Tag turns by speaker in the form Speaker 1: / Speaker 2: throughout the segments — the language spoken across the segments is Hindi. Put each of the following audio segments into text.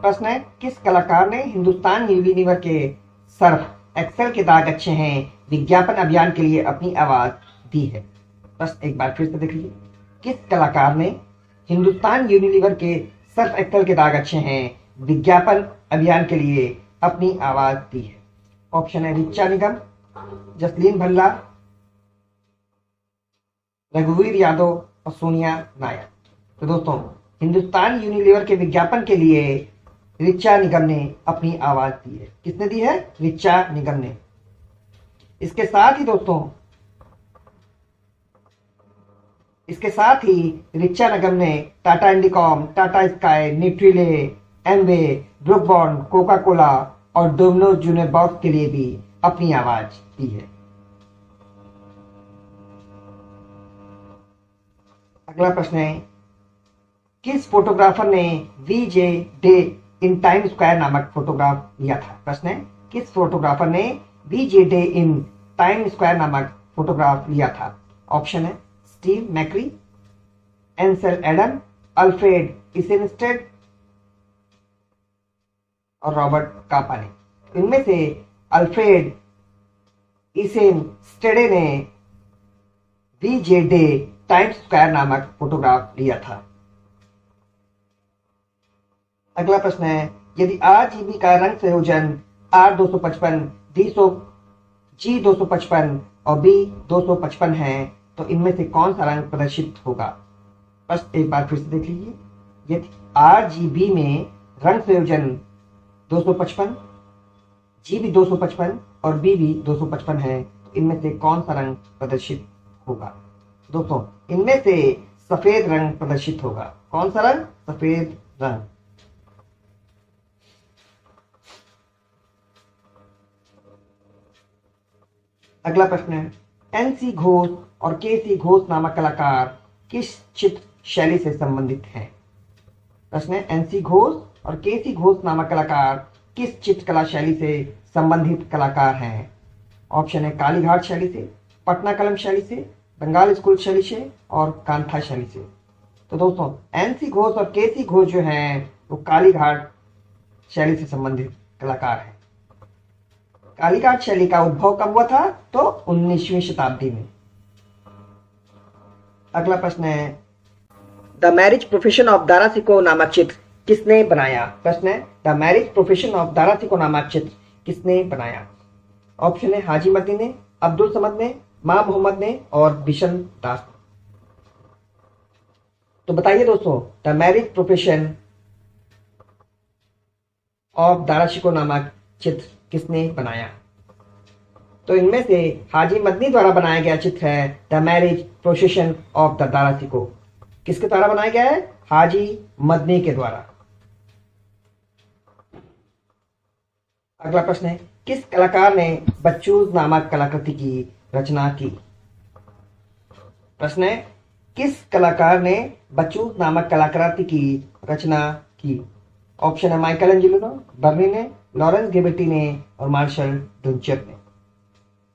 Speaker 1: प्रश्न है, किस कलाकार ने हिंदुस्तान यूनिलीवर के सर्फ एक्सेल के दाग अच्छे हैं विज्ञापन अभियान के लिए अपनी आवाज दी है? प्रश्न एक बार फिर से देख लीजिए, किस कलाकार ने हिंदुस्तान यूनिलीवर के सर्फ एक्सेल के दाग अच्छे हैं विज्ञापन अभियान के लिए अपनी आवाज दी है? ऑप्शन है ऋचा निगम, जसलीन भल्ला, रघुवीर यादव और सोनिया नायक। तो दोस्तों, हिंदुस्तान यूनिलीवर के विज्ञापन के लिए ऋचा निगम ने अपनी आवाज दी है। किसने दी है? ऋचा निगम ने। इसके साथ ही ऋचा निगम ने Tata Indicom, Tata Sky, Nutrilite, Amway, Brooke Bond, Coca Cola और डोमिनोज जूनियर बॉक्स के लिए भी अपनी आवाज दी है। अगला प्रश्न है, किस फोटोग्राफर ने वीजे डे इन टाइम स्क्वायर नामक फोटोग्राफ लिया था? प्रश्न है, किस फोटोग्राफर ने वीजे डे इन टाइम स्क्वायर नामक फोटोग्राफ लिया था? ऑप्शन है स्टीव मैकरी, एंसेल एडम, अल्फ्रेड इसेनस्टेड और रॉबर्ट कापा ने। इनमें से अल्फ्रेड इसेनस्टेडे ने वीजे डे टाइम्स स्क्वायर नामक फोटोग्राफ लिया था। अगला प्रश्न है, यदि RGB का रंग संयोजन R255, G255 और B255 है तो इनमें से कौन सा रंग प्रदर्शित होगा? प्रश्न एक बार फिर से देख लीजिए, यदि RGB में रंग संयोजन 255, G भी 255 और B भी 255 है तो इनमें से कौन सा रंग प्रदर्शित होगा? दोस्तों, इनमें से सफेद रंग प्रदर्शित होगा। कौन सा रंग? सफेद रंग। अगला प्रश्न है, NC घोष और KC घोष नामक कलाकार किस चित्र शैली से संबंधित हैं? प्रश्न है, NC घोष और KC घोष नामक कलाकार किस चित्रकला शैली से संबंधित कलाकार हैं? ऑप्शन है कालीघाट शैली से, पटना कलम शैली से, बंगाल स्कूल शैली से और कांथा शैली से। तो दोस्तों, NC घोष और KC घोष जो हैं वो कालीघाट शैली से संबंधित कलाकार हैं। कालीघाट शैली का उद्भव कब हुआ था? तो 19वीं शताब्दी में। अगला प्रश्न है, the marriage profession of Dara Shikoh नामक चित्र किसने बनाया? प्रश्न है, the marriage profession of Dara Shikoh नामक चित्र किसने बनाया? ऑप्शन है हाजी मदनी ने, अब्दुल समद ने, मां मोहम्मद ने और बिशन दास ने। तो बताइए दोस्तों, the marriage profession of Dara Shikoh नामक चित्र किसने बनाया? तो इनमें से हाजी मदनी द्वारा बनाया गया चित्र है the marriage procession of the Dara Shikoh. किसके द्वारा बनाया गया है? हाजी मदनी के द्वारा। अगला प्रश्न है, किस कलाकार ने बच्चूज नामक कलाकृति की रचना की? प्रश्न है, किस कलाकार ने बच्चूज नामक कलाकृति की रचना की? ऑप्शन है माइकल एंजेलो, बर्नी ने, लॉरेंस गेबेटी ने और मार्शल डुनचेप ने।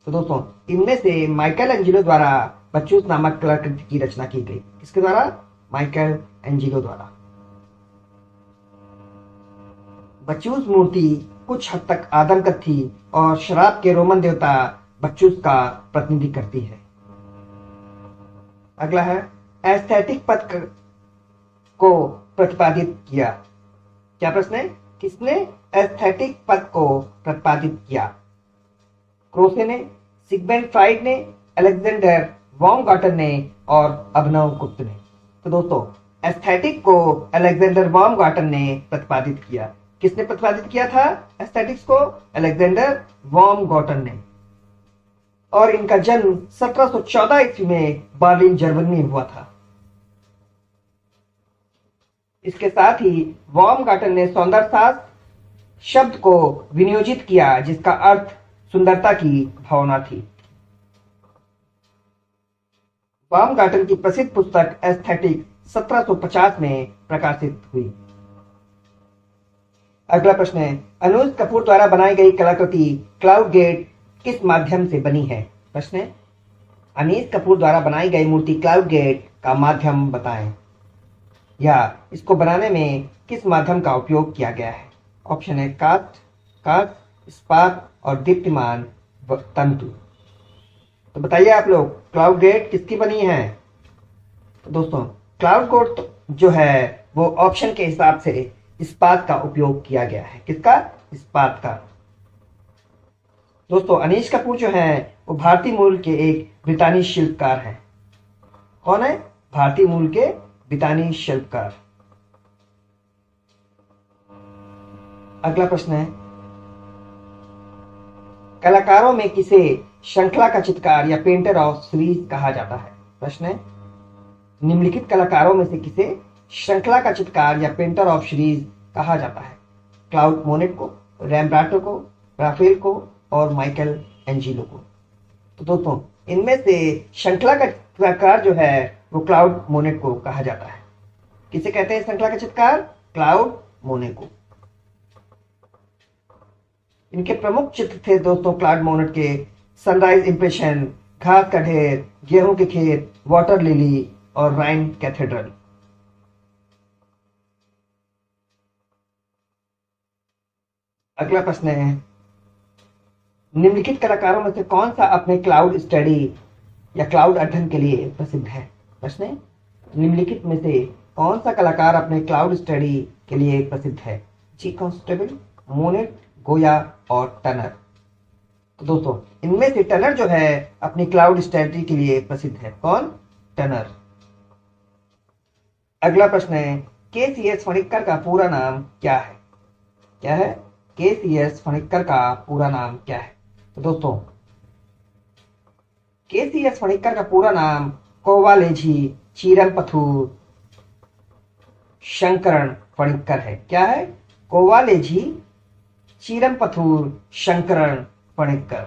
Speaker 1: तो दोस्तों, इनमें से माइकल एंजेलो द्वारा बच्चूज नामक कलाकृति की रचना की गई। किसके द्वारा? माइकल एंजेलो द्वारा। बच्चूज मूर्ति कुछ हद तक आदमकद थी और शराब के रोमन देवता बच्चूज का प्रतिनिधि करती है। अगला है, एस्थेटिक पद को प्रतिपादित किया। क्या प्रश्न है? किसने एस्थेटिक पद को प्रतिपादित किया? क्रोसे ने, सिगमंड फ्राइड ने, अलेक्जेंडर बाumgarten ने और अभिनव गुप्त ने। तो दोस्तों, एस्थेटिक को अलेक्जेंडर बाumgarten ने प्रतिपादित किया। किसने प्रतिपादित किया था एस्थेटिक्स को? अलेक्जेंडर बाumgarten ने। और इनका जन्म 1714 ईस्वी में बर्लिन जर्मनी में हुआ था। इसके साथ ही बाumgarten ने सौंदर्यशास्त्र शब्द को विनियोजित किया जिसका अर्थ सुंदरता की भावना थी। बाumgarten की प्रसिद्ध पुस्तक एस्थेटिक 1750 में प्रकाशित हुई। अगला प्रश्न है, अनुज कपूर द्वारा बनाई गई कलाकृति क्लाउड गेट किस माध्यम से बनी है? प्रश्न है, अनीस कपूर द्वारा बनाई गई मूर्ति क्लाउड गेट का माध्यम बताएं। या इसको बनाने में किस माध्यम का उपयोग किया गया है? ऑप्शन है कांच, इस्पात और दीप्तिमान तंतु। तो बताइए आप लोग, क्लाउड गेट किसकी बनी है? तो दोस्तों क्लाउड गेट जो है वो ऑप्शन के हिसाब से इस्पात का उपयोग किया गया है। किसका? इस्पात का। दोस्तों अनीश कपूर जो है वो भारतीय मूल के एक ब्रितानी शिल्पकार हैं। कौन है? भारतीय मूल के ब्रितानी शिल्पकार। अगला प्रश्न है, कलाकारों में किसे श्रृंखला का चित्रकार या पेंटर ऑफ सीरीज कहा जाता है? प्रश्न है, निम्नलिखित कलाकारों में से किसे श्रृंखला का चित्रकार या पेंटर ऑफ सीरीज कहा जाता है? क्लाउड मोनेट को, रैम्ब्राटो को, राफेल को और माइकल एंजिलो को। तो दोस्तों इनमें से श्रृंखला का चित्रकार जो है वो क्लाउड मोनेट को कहा जाता है। किसे कहते हैं श्रृंखला का चित्रकार? क्लाउड मोनेट को। इनके प्रमुख चित्र थे दोस्तों क्लाउड मोनेट के सनराइज इंप्रेशन, घास का ढेर, गेहूं के खेत, वाटर लिली और राइन कैथेड्रल। अगला प्रश्न है, निम्नलिखित कलाकारों में से कौन सा अपने क्लाउड स्टडी या क्लाउड अध्ययन के लिए प्रसिद्ध है? प्रश्न है, निम्नलिखित में से कौन सा कलाकार अपने क्लाउड स्टडी के लिए प्रसिद्ध है? जी कॉन्स्टेबल, मोनेट, गोया और टनर। तो दोस्तों इनमें से टनर जो है अपनी क्लाउड स्टडी के लिए प्रसिद्ध है। कौन? टनर। अगला प्रश्न है, के.सी.एस. फणिक्कर का पूरा नाम क्या है? क्या है? के.सी.एस. फणिक्कर का पूरा नाम क्या है? तो दोस्तों के.सी.एस. फणिक्कर का पूरा नाम कोवालेझी चीरमपथूर शंकरन फणिक्कर है। क्या है? कोवालेझी चीरमपथूर शंकरन फणिक्कर।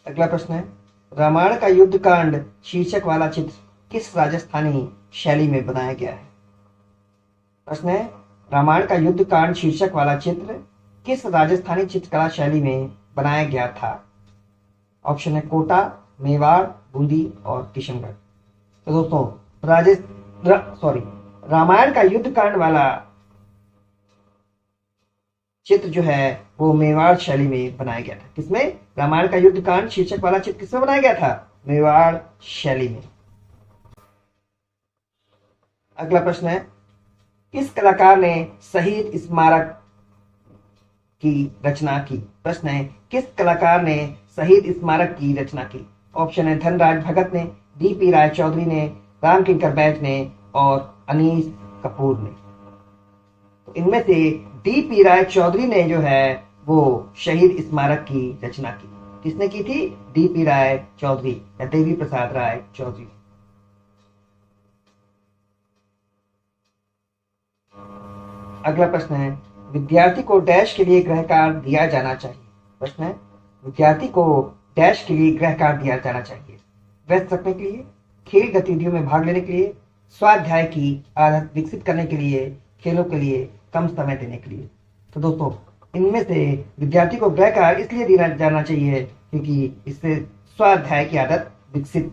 Speaker 1: अगला प्रश्न है, रामायण का युद्ध कांड शीर्षक वाला चित्र किस राजस्थानी शैली में बनाया गया है? प्रश्न है, रामायण का युद्ध कांड शीर्षक वाला चित्र किस राजस्थानी चित्रकला शैली में बनाया गया था? ऑप्शन है कोटा, मेवाड़, बूंदी और किशनगढ़। तो दोस्तों रामायण का युद्ध कांड वाला चित्र जो है वो मेवाड़ शैली में बनाया गया था। किसमें? रामायण का युद्ध कांड शीर्षक वाला चित्र किसमें बनाया गया था? मेवाड़ शैली में। अगला प्रश्न है, किस कलाकार ने शहीद स्मारक की रचना की? प्रश्न है, किस कलाकार ने शहीद स्मारक की रचना की? ऑप्शन है धनराज भगत ने, डी.पी. राय चौधरी ने, रामकिंकर बैज ने और अनीस कपूर ने। तो इनमें से डी.पी. राय चौधरी ने जो है वो शहीद स्मारक की रचना की। किसने की थी? डी.पी. राय चौधरी या देवी प्रसाद राय चौधरी। अगला प्रश्न है, विद्यार्थी को डैश के लिए गृह कार्य दिया जाना चाहिए। प्रश्न है, विद्यार्थी को डैश के लिए गृह कार्य दिया जाना चाहिए? व्यस्त रखने के लिए, खेल गतिविधियों में भाग लेने के लिए, स्वाध्याय की आदत विकसित करने के लिए, खेलों के लिए, कम समय देने के लिए। तो दोस्तों इनमें से विद्यार्थी को गृह कार्य इसलिए दिया जाना चाहिए क्योंकि इससे स्वाध्याय की आदत विकसित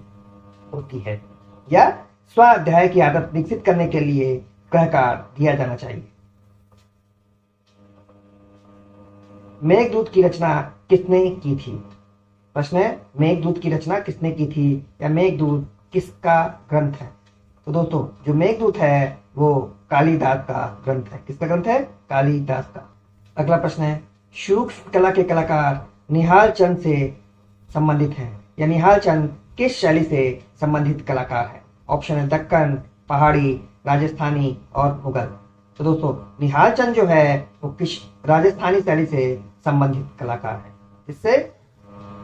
Speaker 1: होती है, या स्वाध्याय की आदत विकसित करने के लिए गृह कार्य दिया जाना चाहिए। मेघदूत की रचना किसने की थी? प्रश्न है, मेघदूत की रचना किसने की थी या मेघदूत किसका ग्रंथ है? तो दोस्तों जो मेघदूत है वो कालिदास का ग्रंथ है। किसका ग्रंथ है? कालिदास का। अगला प्रश्न है, सूक्ष्म कला के कलाकार निहाल चंद से संबंधित हैं या निहाल चंद किस शैली से संबंधित कलाकार है? ऑप्शन है दक्कन, पहाड़ी, राजस्थानी और मुगल। तो दोस्तों निहाल चंद जो है वो किस राजस्थानी शैली से संबंधित कलाकार है? इससे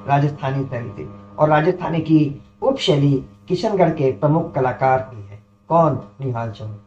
Speaker 1: राजस्थानी शैली से। और राजस्थानी की उप शैली किशनगढ़ के प्रमुख कलाकार भी है। कौन? निहाल चंद।